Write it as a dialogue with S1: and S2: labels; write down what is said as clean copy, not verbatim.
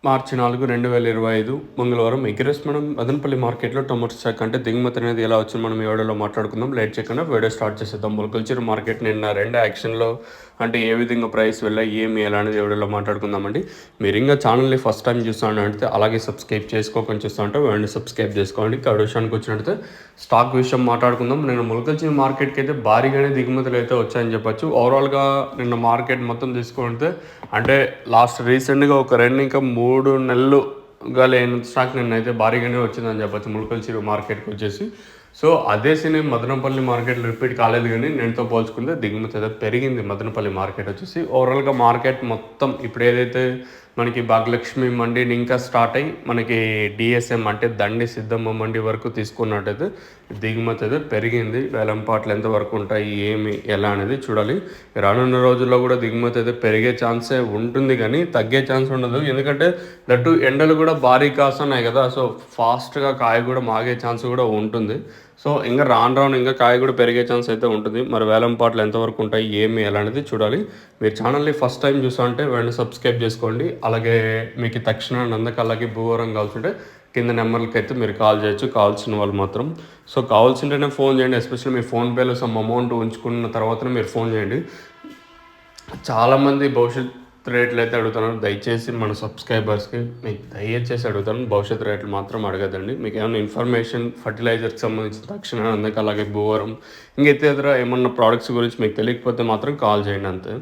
S1: మార్చి 4, 2025 మంగళవారం ఎగ్రెస్ మనం మదనపల్లి మార్కెట్‌లో టొమాటో స్టాక్ అంటే దిగుమతి అనేది ఎలా వచ్చింది మనం ఈ వీడియోలో మాట్లాడుకుందాం. లేట్ చేయకుండా వీడియో స్టార్ట్ చేసేద్దాం. మొలకల్చర్ మార్కెట్ నిన్న 2 యాక్షన్‌లో అంటే ఏ విధంగా ప్రైస్ వెళ్ళాయి, ఏమి ఎలా అనేది వీడియోలో మాట్లాడుకుందామండి. మీరు ఇంకా ఛానల్‌ని ఫస్ట్ టైం చూస్తానంటే అలాగే సబ్స్క్రైబ్ చేసుకోకుండా చూస్తానంటే వెంటనే సబ్స్క్రైబ్ చేసుకోండి. ఇక విషయానికి వచ్చినట్టయితే స్టాక్ విషయం మాట్లాడుకుందాం. నిన్న మొలకల్చర్ మార్కెట్‌కి అయితే భారీగానే దిగుమతులు అయితే వచ్చాయని చెప్పొచ్చు. ఓవరాల్‌గా నిన్న మార్కెట్ మొత్తం తీసుకుంటే అంటే లాస్ట్ రీసెంట్గా ఒక 2 ఇంకా 3 నెలలుగా లేని స్టాక్ నిన్నైతే భారీగానే వచ్చిందని చెప్పచ్చు ములకల్ చెరువు మార్కెట్కి వచ్చేసి. సో అదే సినీ మదనపల్లి మార్కెట్లో రిపీట్ కాలేదు, కానీ నేనుతో పోల్చుకుంటే దిగుమతి అయితే పెరిగింది మదనపల్లి మార్కెట్ వచ్చేసి. ఓవరాల్గా మార్కెట్ మొత్తం ఇప్పుడు ఏదైతే మనకి భాగ్యలక్ష్మి మండి ఇంకా స్టార్ట్ అయ్యి మనకి డిఎస్ఎం అంటే దండి సిద్ధమ్మ మండి వరకు తీసుకున్నట్టయితే దిగుమతి అయితే పెరిగింది. వేలంపాట్లు ఎంతవరకు ఉంటాయి, ఏమి ఎలా అనేది చూడాలి. రానున్న రోజుల్లో కూడా దిగుమతి అయితే పెరిగే ఛాన్సే ఉంటుంది, కానీ తగ్గే ఛాన్స్ ఉండదు. ఎందుకంటే దట్టు ఎండలు కూడా భారీ కాస్తున్నాయి కదా, సో ఫాస్ట్గా కాయ కూడా మాగే ఛాన్స్ కూడా ఉంటుంది. సో ఇంకా రాను ఇంకా కాయ కూడా పెరిగే ఛాన్స్ అయితే ఉంటుంది. మరి వేలంపాట్లు ఎంతవరకు ఉంటాయి, ఏమి ఎలా అనేది చూడాలి. మీరు ఛానల్ని ఫస్ట్ టైం చూసామంటే వెంటనే సబ్స్క్రైబ్ చేసుకోండి. అలాగే మీకు తక్షణ నందకల్లాకి భూవరం కావాల్సింటే కింద నెంబర్లకి అయితే మీరు కాల్ చేయొచ్చు, కావాల్సిన వాళ్ళు మాత్రం. సో కావాల్సింటేనే ఫోన్ చేయండి. ఎస్పెషల్లీ మీ ఫోన్పేలో సమ్ అమౌంట్ ఉంచుకున్న తర్వాతనే మీరు ఫోన్ చేయండి. చాలామంది భవిష్యత్ రేట్లు అయితే అడుగుతున్నారు. దయచేసి మన సబ్స్క్రైబర్స్కి మీకు దయచేసి అడుగుతాను, భవిష్యత్ రేట్లు మాత్రం అడగదండి. మీకు ఏమైనా ఇన్ఫర్మేషన్ ఫర్టిలైజర్కి సంబంధించిన తక్షణ అందుకు అలాగే భూవరం ఇంకా ఇతర ఏమన్నా ప్రోడక్ట్స్ గురించి మీకు తెలియకపోతే మాత్రం కాల్ చేయండి అంతే.